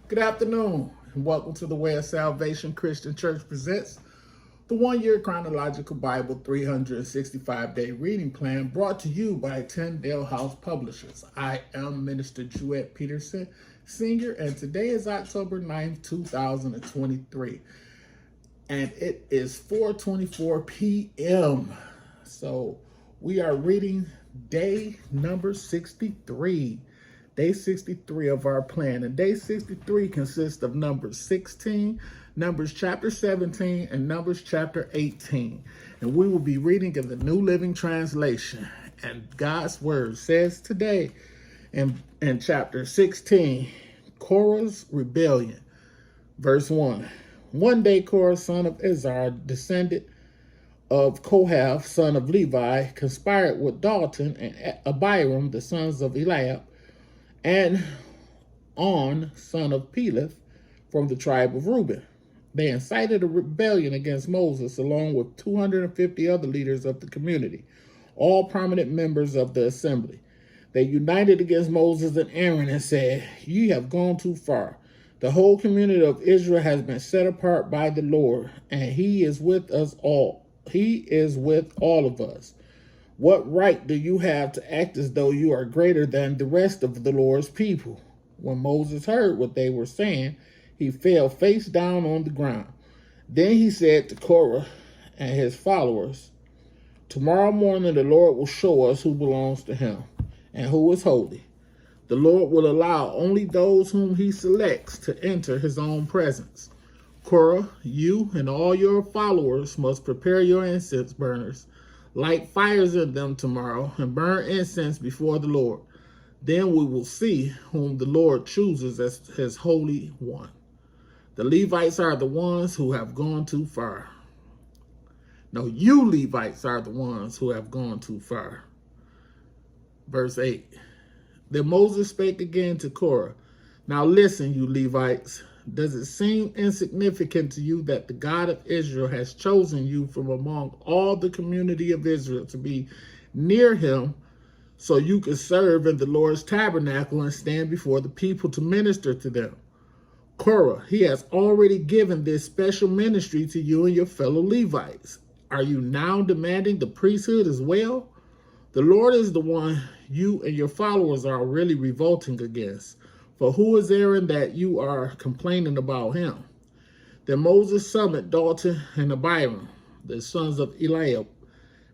Good afternoon, and welcome to the Way of Salvation Christian Church presents the 1-year Chronological Bible 365-day reading plan brought to you by Tyndale House Publishers. I am Minister Jewett Peterson, Sr., and today is October 9th, 2023, and it is 4:24 p.m. So we are reading day number 63. Day 63 of our plan. And day 63 consists of Numbers 16, Numbers chapter 17, and Numbers chapter 18. And we will be reading in the New Living Translation. And God's word says today in chapter 16, Korah's rebellion. Verse 1. One day Korah, son of Izhar, descendant of Kohath, son of Levi, conspired with Dalton and Abiram, the sons of Eliab, and On, son of Peleth, from the tribe of Reuben. They incited a rebellion against Moses along with 250 other leaders of the community, all prominent members of the assembly. They united against Moses and Aaron and said, "You have gone too far. The whole community of Israel has been set apart by the Lord, and he is with us all. He is with all of us. What right do you have to act as though you are greater than the rest of the Lord's people?" When Moses heard what they were saying, he fell face down on the ground. Then he said to Korah and his followers, "Tomorrow morning the Lord will show us who belongs to him and who is holy. The Lord will allow only those whom he selects to enter his own presence. Korah, you and all your followers must prepare your incense burners. Light fires in them tomorrow and burn incense before the Lord. Then we will see whom the Lord chooses as his holy one. The Levites are the ones who have gone too far." No, you Levites are the ones who have gone too far. Verse 8. Then Moses spake again to Korah, "Now listen, you Levites. Does it seem insignificant to you that the God of Israel has chosen you from among all the community of Israel to be near him so you can serve in the Lord's tabernacle and stand before the people to minister to them? Korah, he has already given this special ministry to you and your fellow Levites. Are you now demanding the priesthood as well? The Lord is the one you and your followers are really revolting against. For who is Aaron that you are complaining about him?" Then Moses summoned Dalton and Abiram, the sons of Eliab.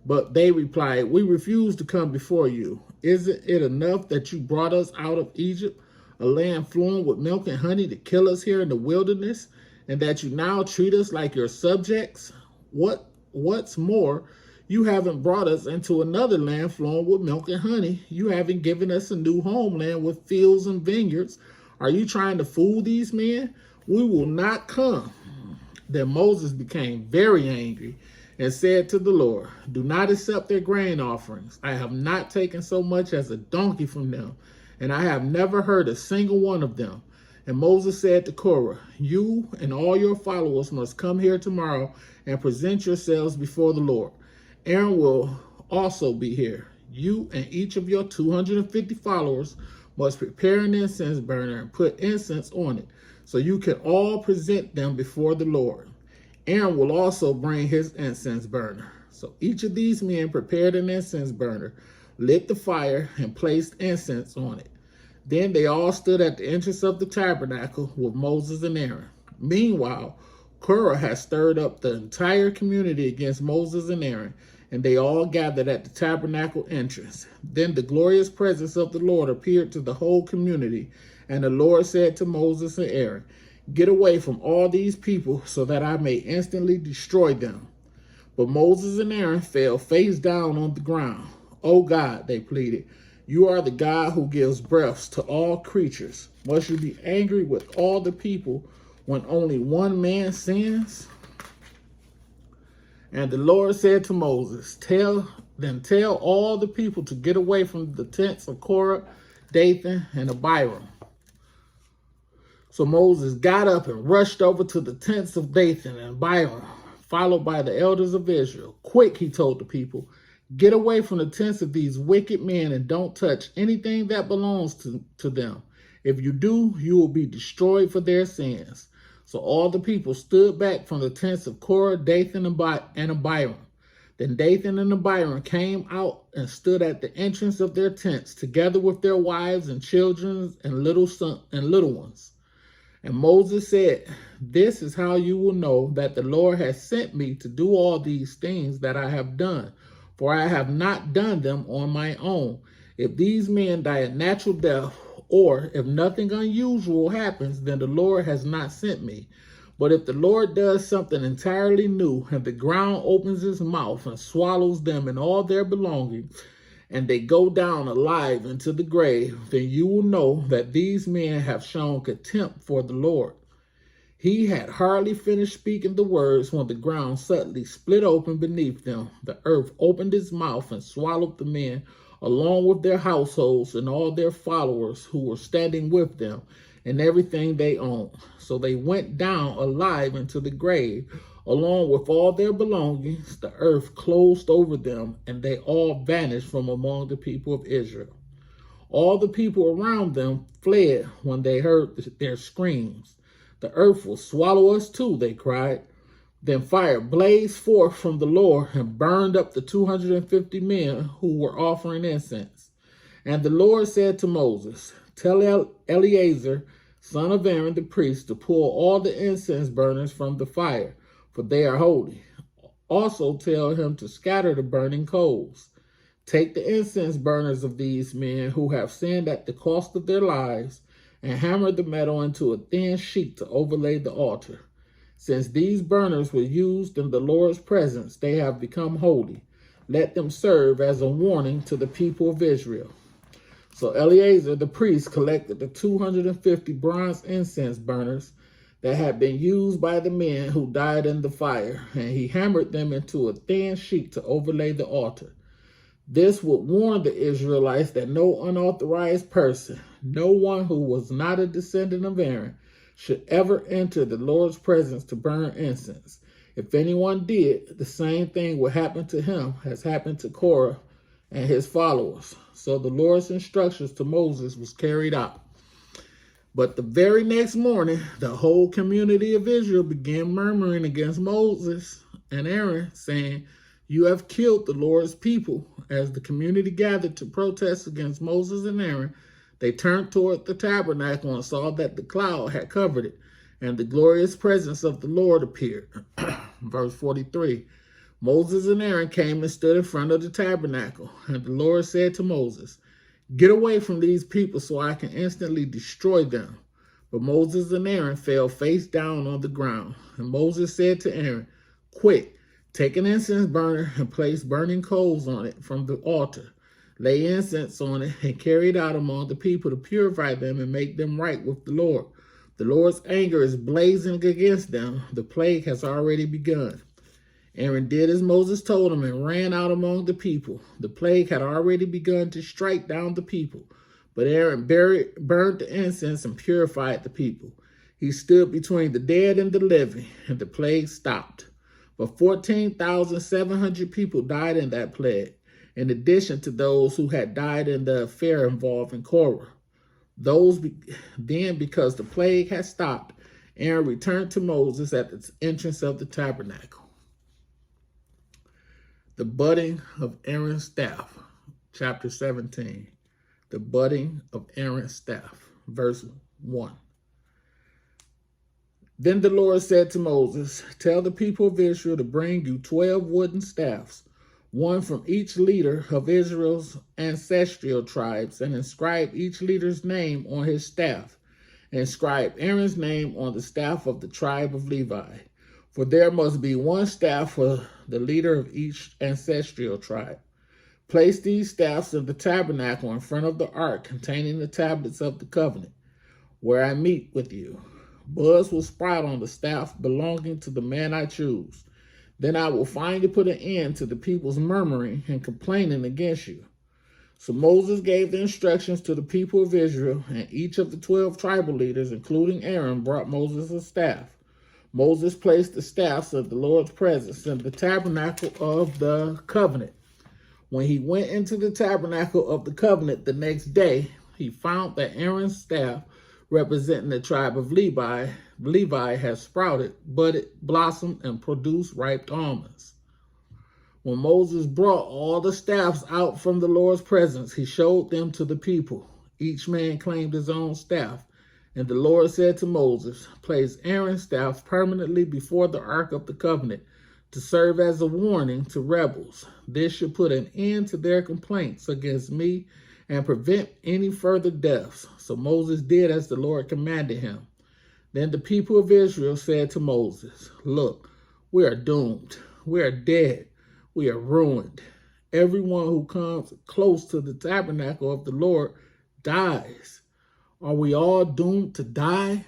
But they replied, "We refuse to come before you. Isn't it enough that you brought us out of Egypt, a land flowing with milk and honey, to kill us here in the wilderness, and that you now treat us like your subjects? What's more, you haven't brought us into another land flowing with milk and honey. You haven't given us a new homeland with fields and vineyards. Are you trying to fool these men? We will not come." Then Moses became very angry and said to the Lord, "Do not accept their grain offerings. I have not taken so much as a donkey from them, and I have never heard a single one of them." And Moses said to Korah, "You and all your followers must come here tomorrow and present yourselves before the Lord. Aaron will also be here. You and each of your 250 followers must prepare an incense burner and put incense on it, so you can all present them before the Lord. Aaron will also bring his incense burner." So each of these men prepared an incense burner, lit the fire, and placed incense on it. Then they all stood at the entrance of the tabernacle with Moses and Aaron. Meanwhile, Korah had stirred up the entire community against Moses and Aaron, and they all gathered at the tabernacle entrance. Then the glorious presence of the Lord appeared to the whole community, and the Lord said to Moses and Aaron, "Get away from all these people so that I may instantly destroy them." But Moses and Aaron fell face down on the ground. "Oh God," they pleaded, "you are the God who gives breath to all creatures. Must you be angry with all the people when only one man sins?" And the Lord said to Moses, tell all the people to get away from the tents of Korah, Dathan, and Abiram." So Moses got up and rushed over to the tents of Dathan and Abiram, followed by the elders of Israel. "Quick," he told the people, "get away from the tents of these wicked men and don't touch anything that belongs to them. If you do, you will be destroyed for their sins. So all the people stood back from the tents of Korah, Dathan, and Abiram. Then Dathan and Abiram came out and stood at the entrance of their tents, together with their wives and children and little ones. And Moses said, "This is how you will know that the Lord has sent me to do all these things that I have done, for I have not done them on my own. If these men die a natural death, or if nothing unusual happens, then the Lord has not sent me. But if the Lord does something entirely new, and the ground opens its mouth and swallows them and all their belongings, and they go down alive into the grave, then you will know that these men have shown contempt for the Lord." He had hardly finished speaking the words when the ground suddenly split open beneath them. The earth opened its mouth and swallowed the men, along with their households and all their followers who were standing with them, and everything they owned. So they went down alive into the grave, along with all their belongings. The earth closed over them, and they all vanished from among the people of Israel. All the people around them fled when they heard their screams. "The earth will swallow us too," they cried. Then fire blazed forth from the Lord and burned up the 250 men who were offering incense. And the Lord said to Moses, "Tell Eleazar, son of Aaron the priest, to pull all the incense burners from the fire, for they are holy. Also tell him to scatter the burning coals. Take the incense burners of these men who have sinned at the cost of their lives, and hammer the metal into a thin sheet to overlay the altar. Since these burners were used in the Lord's presence, they have become holy. Let them serve as a warning to the people of Israel." So Eleazar the priest collected the 250 bronze incense burners that had been used by the men who died in the fire, and he hammered them into a thin sheet to overlay the altar. This would warn the Israelites that no unauthorized person, no one who was not a descendant of Aaron, should ever enter the Lord's presence to burn incense. If anyone did, the same thing would happen to him as happened to Korah and his followers. So the Lord's instructions to Moses was carried out. But the very next morning, the whole community of Israel began murmuring against Moses and Aaron, saying, "You have killed the Lord's people." As the community gathered to protest against Moses and Aaron, they turned toward the tabernacle and saw that the cloud had covered it, and the glorious presence of the Lord appeared. Verse 43, Moses and Aaron came and stood in front of the tabernacle, and the Lord said to Moses, "Get away from these people so I can instantly destroy them." But Moses and Aaron fell face down on the ground. And Moses said to Aaron, "Quick, take an incense burner and place burning coals on it from the altar. Lay incense on it and carry it out among the people to purify them and make them right with the Lord. The Lord's anger is blazing against them. The plague has already begun." Aaron did as Moses told him and ran out among the people. The plague had already begun to strike down the people, but Aaron burned the incense and purified the people. He stood between the dead and the living, and the plague stopped. But 14,700 people died in that plague, in addition to those who had died in the affair involving Korah. Then, because the plague had stopped, Aaron returned to Moses at the entrance of the tabernacle. The budding of Aaron's staff, chapter 17. The budding of Aaron's staff, verse 1. Then the Lord said to Moses, "Tell the people of Israel to bring you 12 wooden staffs, one from each leader of Israel's ancestral tribes, and inscribe each leader's name on his staff. Inscribe Aaron's name on the staff of the tribe of Levi. For there must be one staff for the leader of each ancestral tribe. Place these staffs in the tabernacle in front of the ark containing the tablets of the covenant, where I meet with you. Buds will sprout on the staff belonging to the man I choose. Then I will finally put an end to the people's murmuring and complaining against you." So Moses gave the instructions to the people of Israel, and each of the 12 tribal leaders, including Aaron, brought Moses a staff. Moses placed the staffs of the Lord's presence in the tabernacle of the covenant. When he went into the tabernacle of the covenant the next day, he found that Aaron's staff, representing the tribe of Levi, has sprouted, budded, blossomed, and produced ripe almonds. When Moses brought all the staffs out from the Lord's presence, he showed them to the people. Each man claimed his own staff. And the Lord said to Moses, place Aaron's staff permanently before the Ark of the Covenant to serve as a warning to rebels. This should put an end to their complaints against me and prevent any further deaths. So Moses did as the Lord commanded him. Then the people of Israel said to Moses, look, we are doomed. We are dead. We are ruined. Everyone who comes close to the tabernacle of the Lord dies. Are we all doomed to die?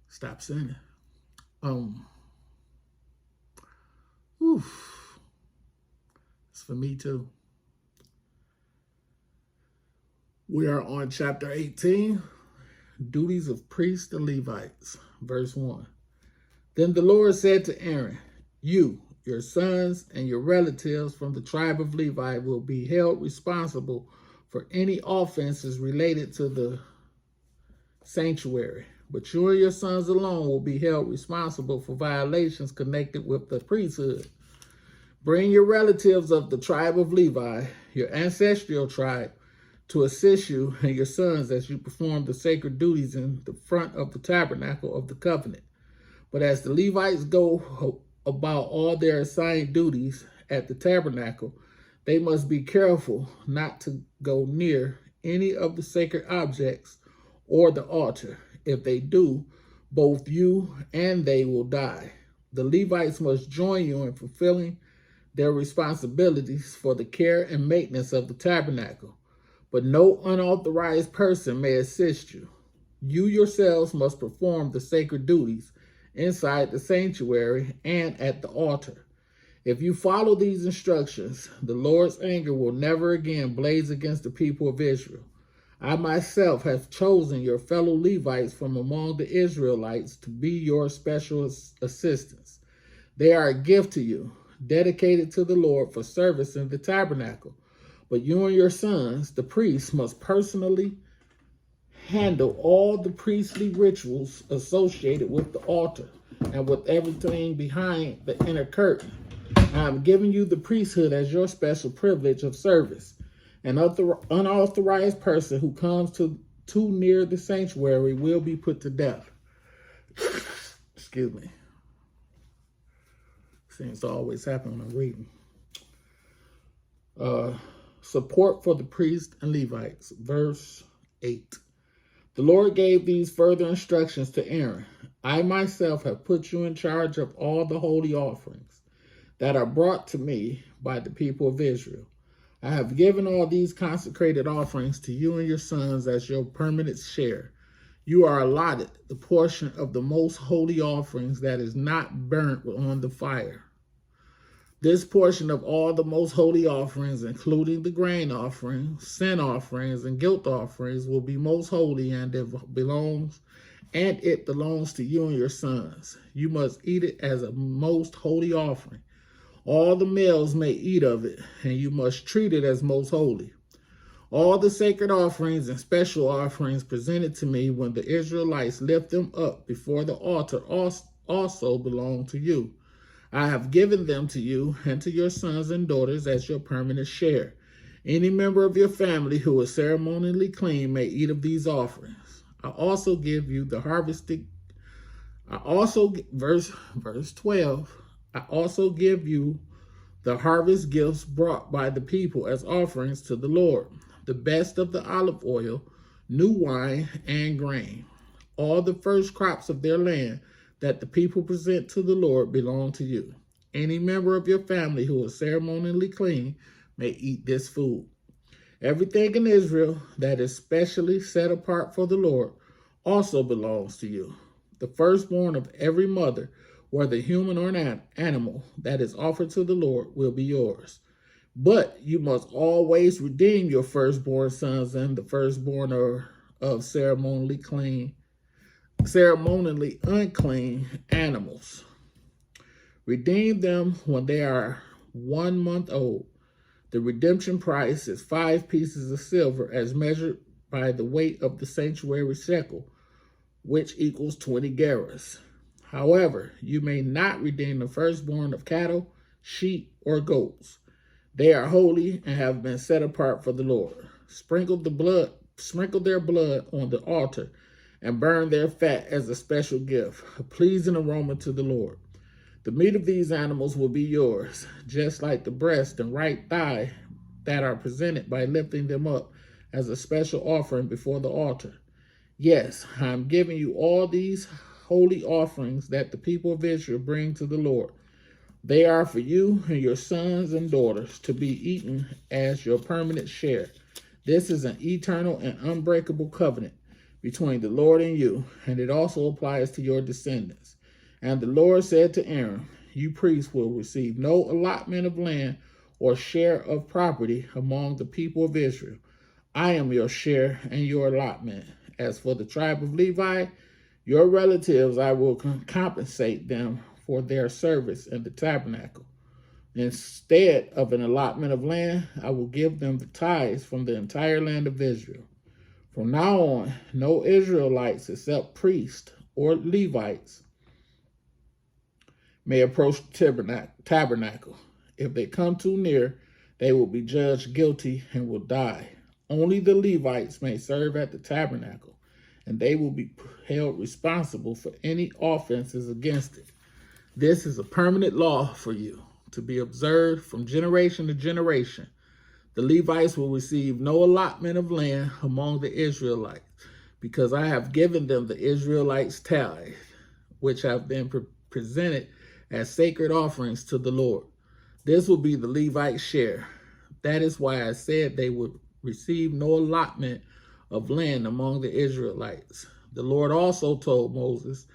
Stop sinning. It's for me too. We are on chapter 18, duties of priests and Levites, verse 1. Then the Lord said to Aaron, you, your sons, and your relatives from the tribe of Levi will be held responsible for any offenses related to the sanctuary. But you and your sons alone will be held responsible for violations connected with the priesthood. Bring your relatives of the tribe of Levi, your ancestral tribe, to assist you and your sons as you perform the sacred duties in the front of the tabernacle of the covenant. But as the Levites go about all their assigned duties at the tabernacle, they must be careful not to go near any of the sacred objects or the altar. If they do, both you and they will die. The Levites must join you in fulfilling their responsibilities for the care and maintenance of the tabernacle, but no unauthorized person may assist you. You yourselves must perform the sacred duties inside the sanctuary and at the altar. If you follow these instructions, the Lord's anger will never again blaze against the people of Israel. I myself have chosen your fellow Levites from among the Israelites to be your special assistants. They are a gift to you, dedicated to the Lord for service in the tabernacle. But you and your sons, the priests, must personally handle all the priestly rituals associated with the altar and with everything behind the inner curtain. I am giving you the priesthood as your special privilege of service. An unauthorized person who comes too near the sanctuary will be put to death. Excuse me. Seems to always happen when I'm reading. Support for the priests and Levites, verse 8. The Lord gave these further instructions to Aaron. I myself have put you in charge of all the holy offerings that are brought to me by the people of Israel. I have given all these consecrated offerings to you and your sons as your permanent share. You are allotted the portion of the most holy offerings that is not burnt on the fire. This portion of all the most holy offerings, including the grain offerings, sin offerings, and guilt offerings, will be most holy, and it belongs to you and your sons. You must eat it as a most holy offering. All the males may eat of it, and you must treat it as most holy. All the sacred offerings and special offerings presented to me when the Israelites lift them up before the altar also belong to you. I have given them to you and to your sons and daughters as your permanent share. Any member of your family who is ceremonially clean may eat of these offerings. I also give you the harvesting. Verse 12. I also give you the harvest gifts brought by the people as offerings to the Lord, the best of the olive oil, new wine, and grain. All the first crops of their land that the people present to the Lord belong to you. Any member of your family who is ceremonially clean may eat this food. Everything in Israel that is specially set apart for the Lord also belongs to you. The firstborn of every mother, whether human or an animal, that is offered to the Lord will be yours. But you must always redeem your firstborn sons and the firstborn of ceremonially unclean animals. Redeem them when they are 1 month old. The redemption price is 5 pieces of silver as measured by the weight of the sanctuary shekel, which equals 20 gerahs. However, you may not redeem the firstborn of cattle, sheep, or goats. They are holy and have been set apart for the Lord. Sprinkle their blood on the altar and burn their fat as a special gift, a pleasing aroma to the Lord. The meat of these animals will be yours, just like the breast and right thigh that are presented by lifting them up as a special offering before the altar. Yes, I am giving you all these holy offerings that the people of Israel bring to the Lord. They are for you and your sons and daughters to be eaten as your permanent share. This is an eternal and unbreakable covenant between the Lord and you, and it also applies to your descendants. And the Lord said to Aaron, you priests will receive no allotment of land or share of property among the people of Israel. I am your share and your allotment. As for the tribe of Levi, your relatives, I will compensate them for their service in the tabernacle. Instead of an allotment of land, I will give them the tithes from the entire land of Israel. From now on, no Israelites except priests or Levites may approach the tabernacle. If they come too near, they will be judged guilty and will die. Only the Levites may serve at the tabernacle, and they will be held responsible for any offenses against it. This is a permanent law for you to be observed from generation to generation. The Levites will receive no allotment of land among the Israelites, because I have given them the Israelites' tithe, which have been presented as sacred offerings to the Lord. This will be the Levite share. That is why I said they would receive no allotment of land among the Israelites. The Lord also told Moses,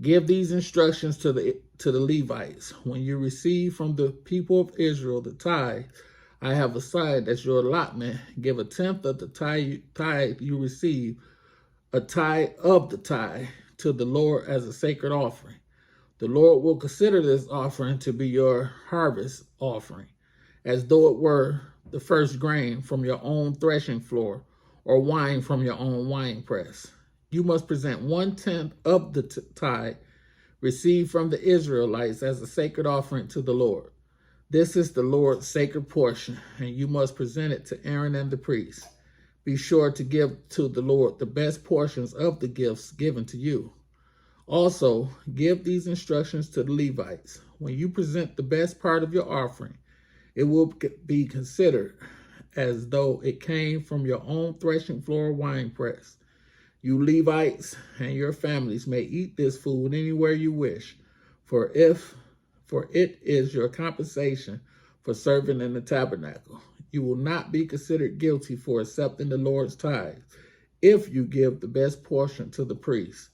give these instructions to the Levites. When you receive from the people of Israel the tithe I have assigned as your allotment, give a tenth of the tithe you receive, a tithe of the tithe, to the Lord as a sacred offering. The Lord will consider this offering to be your harvest offering, as though it were the first grain from your own threshing floor or wine from your own wine press. You must present 1/10 of the tithe received from the Israelites as a sacred offering to the Lord. This is the Lord's sacred portion, and you must present it to Aaron and the priests. Be sure to give to the Lord the best portions of the gifts given to you. Also, give these instructions to the Levites. When you present the best part of your offering, it will be considered as though it came from your own threshing floor wine press. You Levites and your families may eat this food anywhere you wish, for it is your compensation for serving in the tabernacle. You will not be considered guilty for accepting the Lord's tithe if you give the best portion to the priests.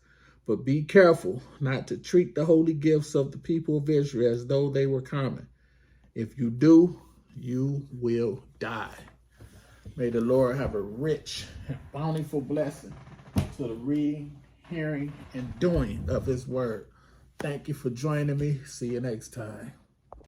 But be careful not to treat the holy gifts of the people of Israel as though they were common. If you do, you will die. May the Lord have a rich and bountiful blessing to the reading, hearing, and doing of his word. Thank you for joining me. See you next time.